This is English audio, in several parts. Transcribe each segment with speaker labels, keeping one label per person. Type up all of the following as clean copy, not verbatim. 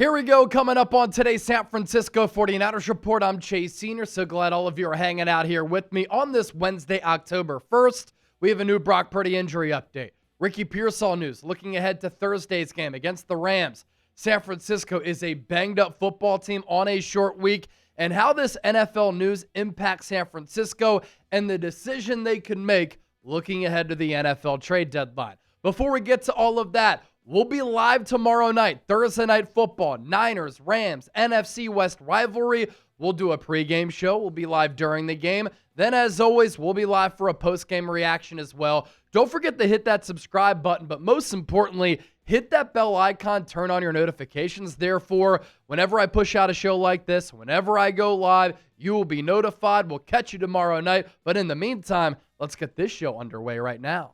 Speaker 1: Here we go, coming up on today's San Francisco 49ers Report. I'm Chase Sr. So glad all of you are hanging out here with me on this Wednesday, October 1st. We have a new Brock Purdy injury update. Ricky Pearsall news, looking ahead to Thursday's game against the Rams. San Francisco is a banged-up football team on a short week, and how this NFL news impacts San Francisco and the decision they can make looking ahead to the NFL trade deadline. Before we get to all of that, we'll be live tomorrow night, Thursday Night Football, Niners, Rams, NFC West rivalry. We'll do a pregame show. We'll be live during the game. Then, as always, we'll be live for a postgame reaction as well. Don't forget to hit that subscribe button, but most importantly, hit that bell icon, turn on your notifications. Therefore, whenever I push out a show like this, whenever I go live, you will be notified. We'll catch you tomorrow night. But in the meantime, let's get this show underway right now.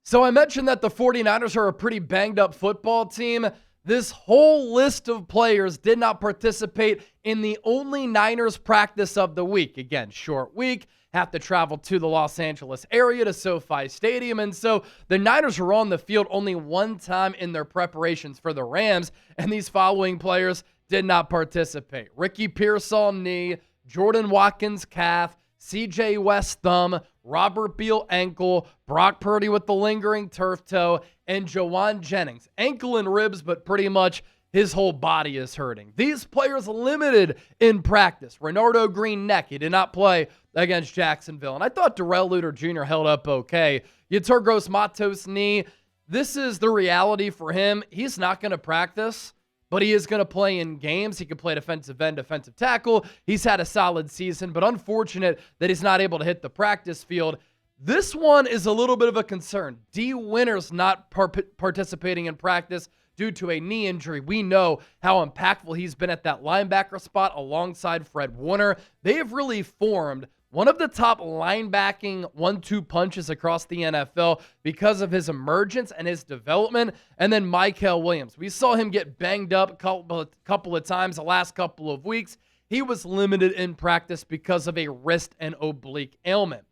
Speaker 1: So I mentioned that the 49ers are a pretty banged up football team. This whole list of players did not participate in the only Niners practice of the week. Again, short week, have to travel to the Los Angeles area to SoFi Stadium. And so the Niners were on the field only one time in their preparations for the Rams, and these following players did not participate. Ricky Pearsall, knee; Jordan Watkins, calf; CJ West, thumb; Robert Beal, ankle; Brock Purdy with the lingering turf toe; and Jauan Jennings, ankle and ribs, but pretty much his whole body is hurting. These players limited in practice. Renardo Green, neck. He did not play against Jacksonville. And I thought Darrell Luter Jr. held up okay. Yetur Gross-Matos, knee. This is the reality for him. He's not going to practice, but he is going to play in games. He can play defensive end, defensive tackle. He's had a solid season, but unfortunate that he's not able to hit the practice field. This one is a little bit of a concern. Dee Winters not participating in practice due to a knee injury. We know how impactful he's been at that linebacker spot alongside Fred Warner. They have really formed one of the top linebacking 1-2 punches across the NFL because of his emergence and his development. And then Mykel Williams. We saw him get banged up a couple of times the last couple of weeks. He was limited in practice because of a wrist and oblique ailment.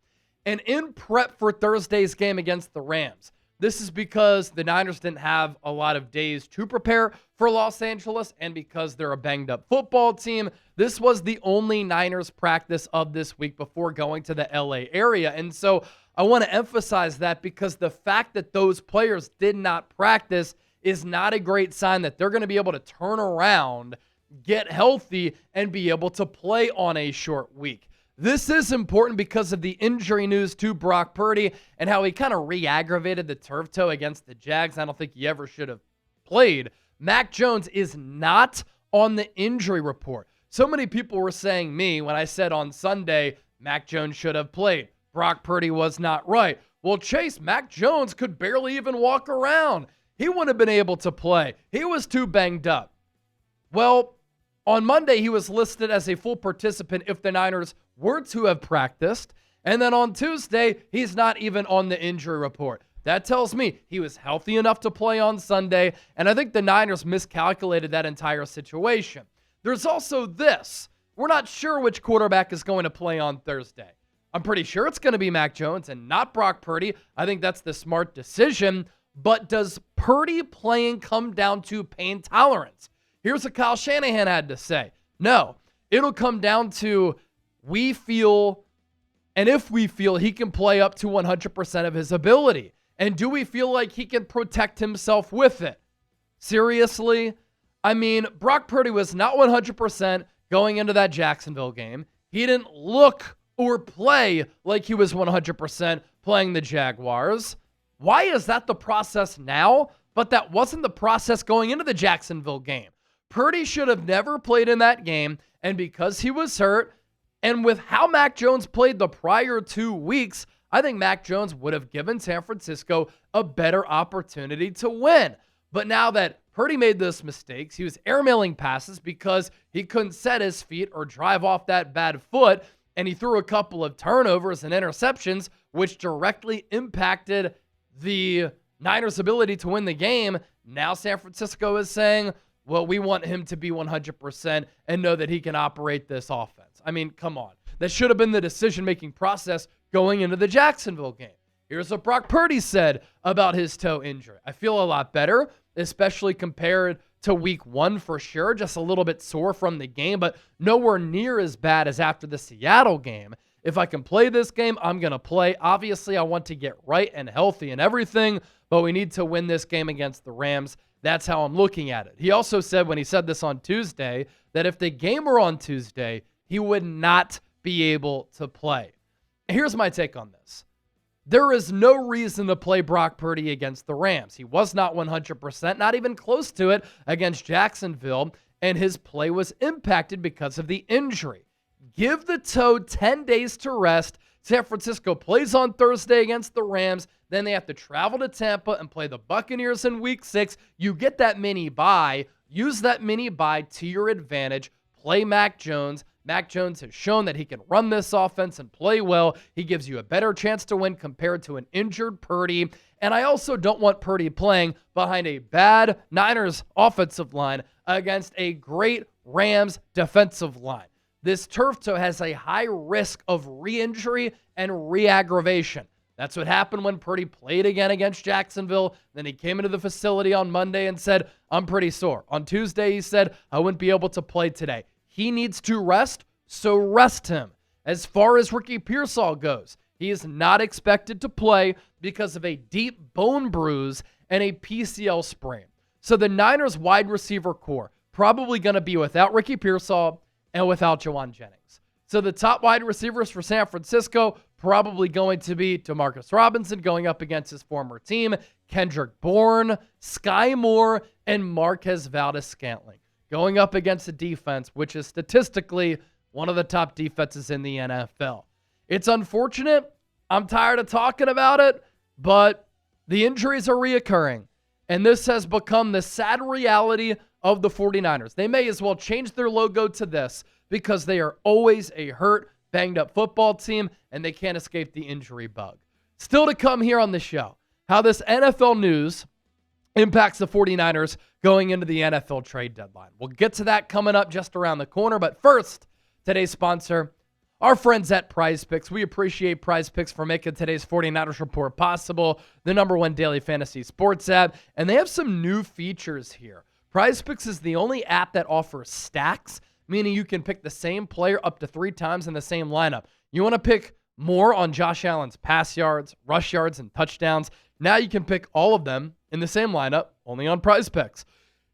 Speaker 1: And in prep for Thursday's game against the Rams, this is because the Niners didn't have a lot of days to prepare for Los Angeles, and because they're a banged-up football team, this was the only Niners practice of this week before going to the LA area. And so I want to emphasize that, because the fact that those players did not practice is not a great sign that they're going to be able to turn around, get healthy, and be able to play on a short week. This is important because of the injury news to Brock Purdy and how he kind of re-aggravated the turf toe against the Jags. I don't think he ever should have played. Mac Jones is not on the injury report. So many people were saying me when I said on Sunday, Mac Jones should have played. Brock Purdy was not right. Well, Chase, Mac Jones could barely even walk around. He wouldn't have been able to play. He was too banged up. Well, on Monday, he was listed as a full participant if the Niners were to have practiced. And then on Tuesday, he's not even on the injury report. That tells me he was healthy enough to play on Sunday, and I think the Niners miscalculated that entire situation. There's also this. We're not sure which quarterback is going to play on Thursday. I'm pretty sure it's going to be Mac Jones and not Brock Purdy. I think that's the smart decision. But does Purdy playing come down to pain tolerance? Here's what Kyle Shanahan had to say. No, it'll come down to we feel, and if we feel he can play up to 100% of his ability. And do we feel like he can protect himself with it? Seriously? I mean, Brock Purdy was not 100% going into that Jacksonville game. He didn't look or play like he was 100% playing the Jaguars. Why is that the process now? But that wasn't the process going into the Jacksonville game. Purdy should have never played in that game, and because he was hurt, and with how Mac Jones played the prior 2 weeks, I think Mac Jones would have given San Francisco a better opportunity to win. But now that Purdy made those mistakes, he was airmailing passes because he couldn't set his feet or drive off that bad foot, and he threw a couple of turnovers and interceptions, which directly impacted the Niners' ability to win the game. Now San Francisco is saying, well, we want him to be 100% and know that he can operate this offense. I mean, come on. that should have been the decision-making process going into the Jacksonville game. Here's what Brock Purdy said about his toe injury. I feel a lot better, especially compared to week 1 for sure. Just a little bit sore from the game, but nowhere near as bad as after the Seattle game. If I can play this game, I'm going to play. Obviously, I want to get right and healthy and everything, but we need to win this game against the Rams. That's how I'm looking at it. He also said when he said this on Tuesday that if the game were on Tuesday, he would not be able to play. Here's my take on this. There is no reason to play Brock Purdy against the Rams. He was not 100%, not even close to it against Jacksonville, and his play was impacted because of the injury. Give the toe 10 days to rest. San Francisco plays on Thursday against the Rams. Then they have to travel to Tampa and play the Buccaneers in week 6. You get that mini bye. Use that mini bye to your advantage. Play Mac Jones. Mac Jones has shown that he can run this offense and play well. He gives you a better chance to win compared to an injured Purdy. And I also don't want Purdy playing behind a bad Niners offensive line against a great Rams defensive line. This turf toe has a high risk of re-injury and re-aggravation. That's what happened when Purdy played again against Jacksonville. Then he came into the facility on Monday and said, I'm pretty sore. On Tuesday, he said, I wouldn't be able to play today. He needs to rest, so rest him. As far as Ricky Pearsall goes, he is not expected to play because of a deep bone bruise and a PCL sprain. So the Niners wide receiver core probably going to be without Ricky Pearsall and without Jauan Jennings. So the top wide receivers for San Francisco probably going to be Demarcus Robinson going up against his former team, Kendrick Bourne, Sky Moore, and Marquez Valdes-Scantling going up against a defense which is statistically one of the top defenses in the NFL. It's unfortunate. I'm tired of talking about it, but the injuries are reoccurring, and this has become the sad reality of the 49ers. They may as well change their logo to this because they are always a hurt, banged-up football team, and they can't escape the injury bug. Still to come here on the show, how this NFL news impacts the 49ers going into the NFL trade deadline. We'll get to that coming up just around the corner, but first, today's sponsor, our friends at PrizePicks. We appreciate PrizePicks for making today's 49ers report possible, the #1 daily fantasy sports app, and they have some new features here. PrizePicks is the only app that offers stacks, meaning you can pick the same player up to 3 times in the same lineup. You want to pick more on Josh Allen's pass yards, rush yards, and touchdowns. Now you can pick all of them in the same lineup, only on PrizePicks.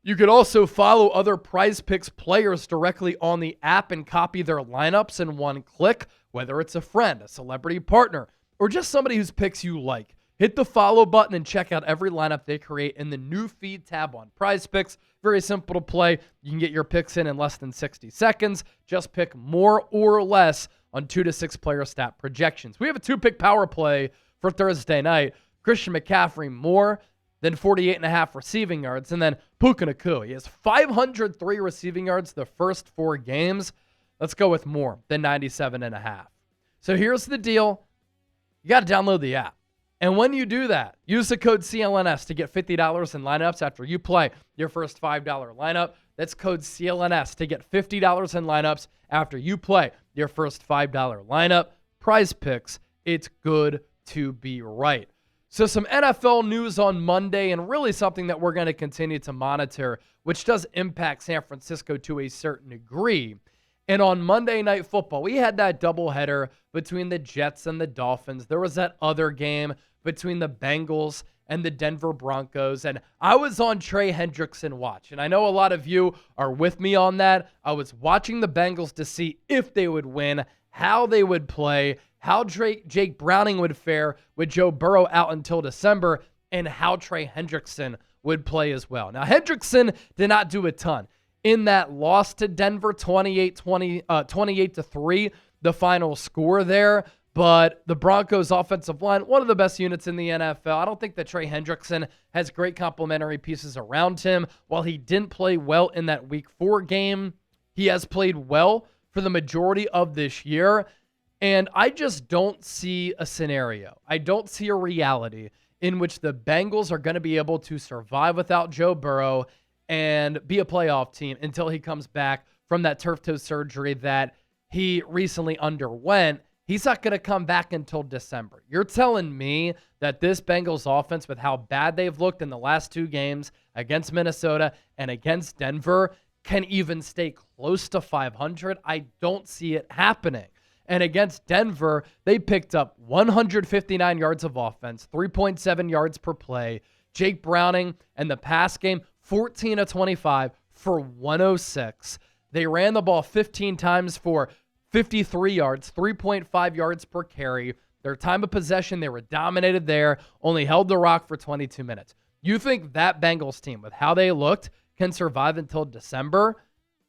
Speaker 1: You could also follow other PrizePicks players directly on the app and copy their lineups in one click, whether it's a friend, a celebrity partner, or just somebody whose picks you like. Hit the follow button and check out every lineup they create in the new feed tab on PrizePicks. Very simple to play. You can get your picks in less than 60 seconds. Just pick more or less on 2 to 6 player stat projections. We have a 2-pick power play for Thursday night. Christian McCaffrey more than 48.5 receiving yards. And then Puka Nacua. He has 503 receiving yards the first 4 games. Let's go with more than 97.5. So here's the deal. You got to download the app. And when you do that, use the code CLNS to get $50 in lineups after you play your first $5 lineup. That's code CLNS to get $50 in lineups after you play your first $5 lineup. PrizePicks, it's good to be right. So some NFL news on Monday, and really something that we're going to continue to monitor, which does impact San Francisco to a certain degree. And on Monday Night Football, we had that doubleheader between the Jets and the Dolphins. There was that other game between the Bengals and the Denver Broncos. And I was on Trey Hendrickson watch. And I know a lot of you are with me on that. I was watching the Bengals to see if they would win, how they would play, how Jake Browning would fare with Joe Burrow out until December, and how Trey Hendrickson would play as well. Now, Hendrickson did not do a ton in that loss to Denver, 28-3, the final score there. But the Broncos offensive line, one of the best units in the NFL. I don't think that Trey Hendrickson has great complementary pieces around him. While he didn't play well in that Week 4 game, he has played well for the majority of this year. And I just don't see a scenario. I don't see a reality in which the Bengals are going to be able to survive without Joe Burrow and be a playoff team until he comes back from that turf toe surgery that he recently underwent, he's not going to come back until December. You're telling me that this Bengals offense, with how bad they've looked in the last 2 games against Minnesota and against Denver, can even stay close to 500? I don't see it happening. And against Denver, they picked up 159 yards of offense, 3.7 yards per play. Jake Browning and the pass game, 14 of 25 for 106. They ran the ball 15 times for 53 yards, 3.5 yards per carry. Their time of possession, they were dominated there, only held the rock for 22 minutes. You think that Bengals team, with how they looked, can survive until December?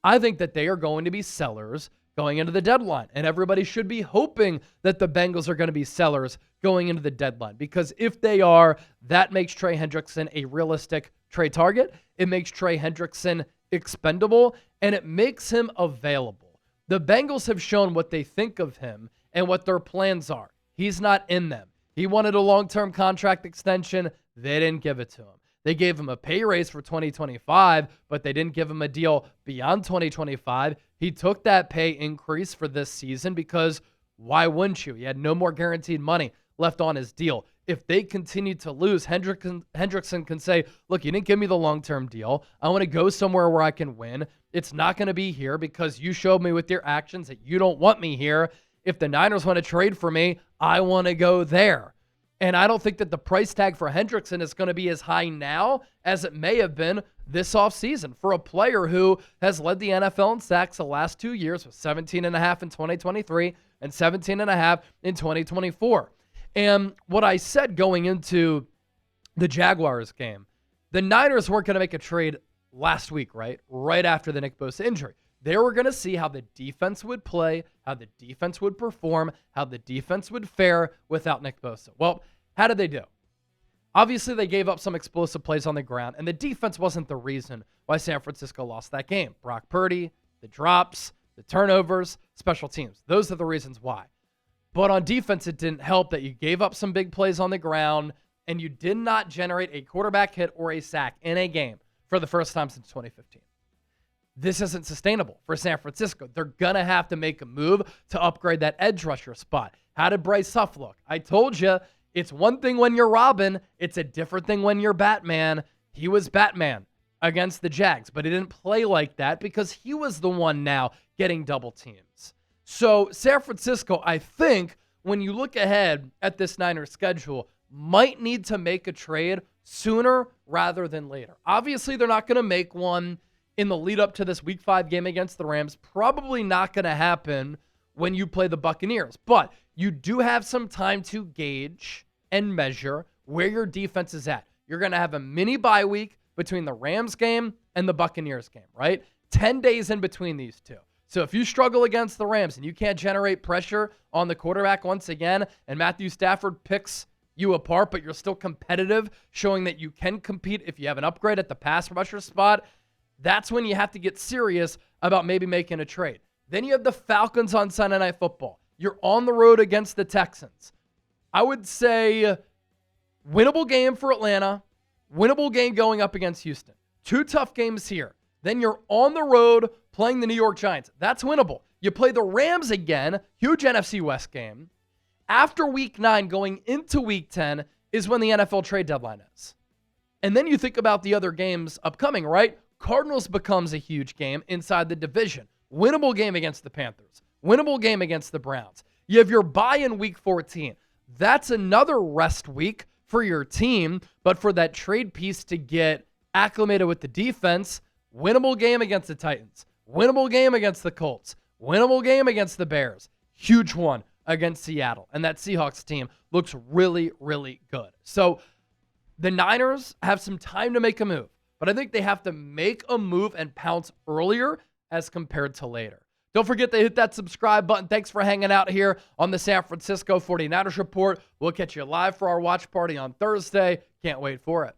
Speaker 1: I think that they are going to be sellers going into the deadline. And everybody should be hoping that the Bengals are going to be sellers going into the deadline. Because if they are, that makes Trey Hendrickson a realistic trade target. It makes Trey Hendrickson expendable, and it makes him available. The Bengals have shown what they think of him and what their plans are. He's not in them. He wanted a long-term contract extension. They didn't give it to him. They gave him a pay raise for 2025, but they didn't give him a deal beyond 2025. He took that pay increase for this season because why wouldn't you? He had no more guaranteed money left on his deal. If they continue to lose, Hendrickson can say, look, you didn't give me the long-term deal. I want to go somewhere where I can win. It's not going to be here because you showed me with your actions that you don't want me here. If the Niners want to trade for me, I want to go there. And I don't think that the price tag for Hendrickson is going to be as high now as it may have been this offseason for a player who has led the NFL in sacks the last 2 years with 17.5 in 2023 and 17.5 in 2024. And what I said going into the Jaguars game, the Niners weren't going to make a trade last week, right? Right after the Nick Bosa injury. They were going to see how the defense would play, how the defense would perform, how the defense would fare without Nick Bosa. Well, how did they do? Obviously, they gave up some explosive plays on the ground, and the defense wasn't the reason why San Francisco lost that game. Brock Purdy, the drops, the turnovers, special teams. Those are the reasons why. But on defense, it didn't help that you gave up some big plays on the ground, and you did not generate a quarterback hit or a sack in a game for the first time since 2015. This isn't sustainable for San Francisco. They're going to have to make a move to upgrade that edge rusher spot. How did Bryce Huff look? I told you, it's one thing when you're Robin. It's a different thing when you're Batman. He was Batman against the Jags, but he didn't play like that because he was the one now getting double teams. So San Francisco, I think, when you look ahead at this Niners schedule, might need to make a trade sooner rather than later. Obviously, they're not going to make one in the lead up to this Week 5 game against the Rams. Probably not going to happen when you play the Buccaneers. But you do have some time to gauge and measure where your defense is at. You're going to have a mini bye week between the Rams game and the Buccaneers game, right? 10 days in between these two. So if you struggle against the Rams and you can't generate pressure on the quarterback once again, and Matthew Stafford picks you apart, but you're still competitive, showing that you can compete if you have an upgrade at the pass rusher spot, that's when you have to get serious about maybe making a trade. Then you have the Falcons on Sunday Night Football. You're on the road against the Texans. I would say winnable game for Atlanta, winnable game going up against Houston. 2 tough games here. Then you're on the road playing the New York Giants. That's winnable. You play the Rams again, huge NFC West game. After Week 9 going into Week 10 is when the NFL trade deadline is. And then you think about the other games upcoming, right? Cardinals becomes a huge game inside the division. Winnable game against the Panthers. Winnable game against the Browns. You have your bye in Week 14. That's another rest week for your team, but for that trade piece to get acclimated with the defense, winnable game against the Titans. Winnable game against the Colts. Winnable game against the Bears. Huge one against Seattle. And that Seahawks team looks really, really good. So the Niners have some time to make a move, but I think they have to make a move and pounce earlier as compared to later. Don't forget to hit that subscribe button. Thanks for hanging out here on the San Francisco 49ers Report. We'll catch you live for our watch party on Thursday. Can't wait for it.